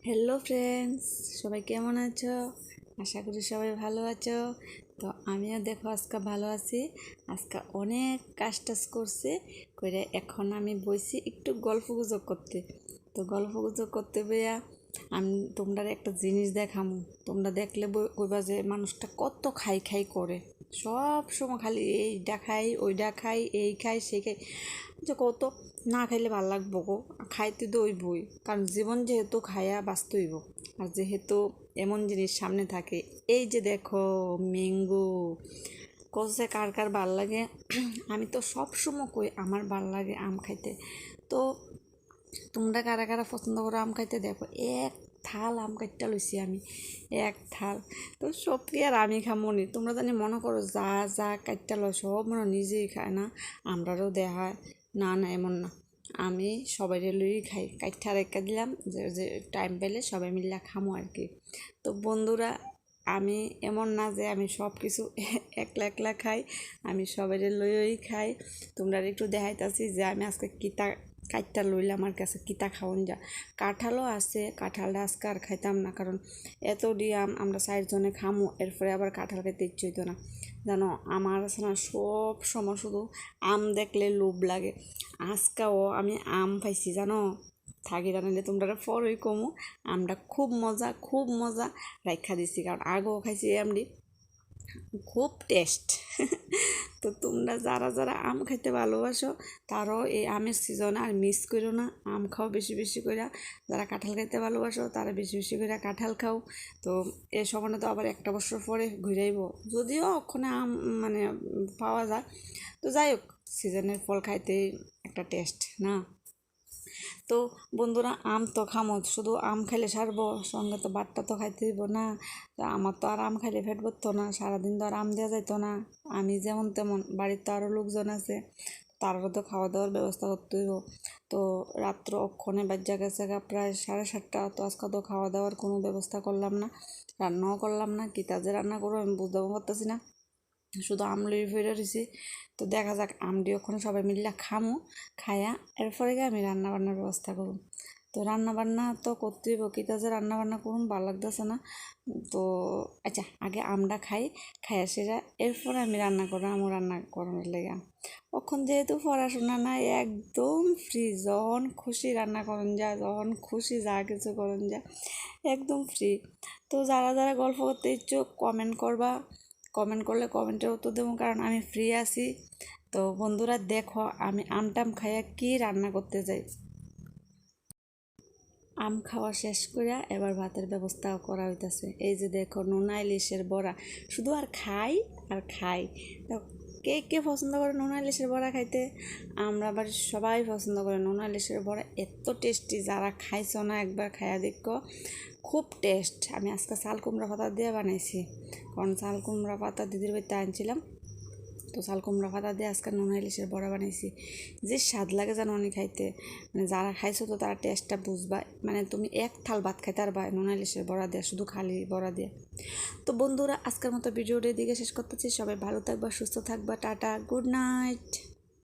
Hello friends, সবাই কেমন আছো? আশা করি সবাই ভালো আছো। তো আমিও দেখো আজকে ভালো আছি। আজকে অনেক কাজ টাজ করে এখন আমি বসি একটু গল্প গুজব করতে। তো গল্প গুজব করতে বইয়া আমি তোমরা একটা জিনিস দেখামু। তোমরা দেখলে কইবা যে মানুষটা কত খাই খাই করে, সব সময় খালি এইটা খাই ওইটা খাই, এই খাই সেই খাই। যে কত না খাইলে ভাল লাগবো গো, খাইতে দইবই, কারণ জীবন যেহেতু খায়া বাঁচতে হইব। আর যেহেতু এমন জিনিস সামনে থাকে, এই যে দেখো ম্যাঙ্গো, কষে কার কার ভাল লাগে। আমি তো সব সময় কই আমার ভাল লাগে আম খাইতে। তো তোমরা কারা কারা পছন্দ করো আম খাইতে? দেখো এক থাল আম কাটটা লইছি আমি, এক থাল। তো সব কি আর আমি খামনি? তোমরা জানি মনে করো যা যা কাটটা লয় সব মনে নিজেই খায় না, আমরারও দেখায়। না না, এমন না, আমি সবাই লই খাই, কাইঠা রেখা দিলাম যে যে টাইম পেলে সবাই মিলে খামো আর কি। তো বন্ধুরা, আমি এমন না যে আমি সব কিছু একলা একলা খাই, আমি সবাই লইই খাই। তোমরা একটু দেখাইতেছি যে আমি আজকে কিতা কাইটটা লইলে আমার কাছে কিতা খাওয়ান যা। কাঁঠালও আছে, কাঁঠালটা আজকে আর খাইতাম না, কারণ এত ডিয়াম আমরা 4 জনে খামো, এরপরে আবার কাঁঠাল খাইতে ইচ্ছে হইতো না। জানো আমার আছে না সব সময় শুধু আম দেখলে লোভ লাগে। আজকাও আমি আম পাইছি জানো, থাকি জানালে তোমরা পরই কমু। আমটা খুব মজা, খুব মজা রাইখা দিছি, কারণ আগেও খাইছি আমডি, খুব টেস্ট। তো তোমরা যারা যারা আম খাইতে ভালোবাসো তারাও এই আমের সিজনে আর মিস করো না, আম খাও বেশি বেশি করে। যারা কাঁঠাল খাইতে ভালোবাসো তারা বেশি বেশি করে কাঁঠাল খাও। তো এই সময়টা তো আবার একটা বছর পরে ঘুরাইব, যদিও ওখানে আম মানে পাওয়া যায়। তো যাই হোক, সিজনের ফল খাইতে একটা টেস্ট না? তো বন্ধুরা, আম তো খামো, শুধু আম খাইলে সারবো? সঙ্গে তো বাটটা তো খাইতে দিব না। তো আমার তো আর আম খাইলে পেট ভরতো না, সারাদিন তো আর আম দেওয়া যাইতো না। আমি যেমন তেমন, বাড়ির তো আরও লোকজন আছে, তারও তো খাওয়া দাওয়ার ব্যবস্থা করতে হইব। তো রাত্র অক্ষণে বাজ্যা গেছে প্রায় 7:30। তো আজকে তো খাওয়া দাওয়ার কোনো ব্যবস্থা করলাম না, রান্নাও করলাম না। কিতা যে রান্না করবো আমি বুঝতে পারতেছি না, শুধু আমলই ফিরে রয়েছি। তো দেখা যাক, আমডি ওখানে সবাই মিলে খামো, খায়া এরপরে গিয়ে আমি রান্না বান্নার ব্যবস্থা করব। তো রান্না বান্না তো করতেই বকিতা যে রান্না বান্না করুন, ভালো লাগতেছে না। তো আচ্ছা, আগে আমরা খাই, খাইয়া সেরা এরপরে আমি রান্না করবো, আমও রান্না করানোর লেগে। এখন যেহেতু পড়াশোনা নাই, একদম ফ্রি, যখন খুশি রান্না করুন যায়, যখন খুশি যা কিছু করুন যায়, একদম ফ্রি। তো যারা যারা গল্প করতে ইচ্ছুক কমেন্ট করবা, কমেন্ট করলে কমেন্টের উত্তর দেবো, কারণ আমি ফ্রি আছি। তো বন্ধুরা দেখো আমি আমটাম খাইয়া কি রান্না করতে যাই। আম খাওয়া শেষ করে এবার ভাতের ব্যবস্থাও করা হইতেছে। এই যে দেখো নোনা ইলিশের বড়া, শুধু আর খাই আর খাই। তো কে কে পছন্দ করে নোনা ইলিশের বড়া খাইতে? আমরা বাড়ির সবাই পছন্দ করে নোনা ইলিশের বড়া, এত টেস্টি। যারা খাইছো না একবার খাইয়া দেখো, খুব টেস্ট। আমি আজকে চাল কুমড়া পাতা দিয়ে বানাইছি, কারণ চাল কুমড়া পাতা দিদির বাড়িতে আনছিলাম। তো চাল কুমড়া পাতা দিয়ে আজকে নোনা ইলিশের বড়া বানাইছি, যে স্বাদ লাগে জানো অনেক খাইতে। মানে যারা খাইছো তো তারা টেস্টটা বুঝবা, মানে তুমি এক থাল ভাত খাইতে পারবা নোনা ইলিশের বড়া দিয়ে, শুধু খালি বড়া দিয়ে। তো বন্ধুরা, আজকের মতো ভিডিওটা দিকে শেষ করতেছি। সবাই ভালো থাকবা, সুস্থ থাকবা, টাটা, গুড নাইট।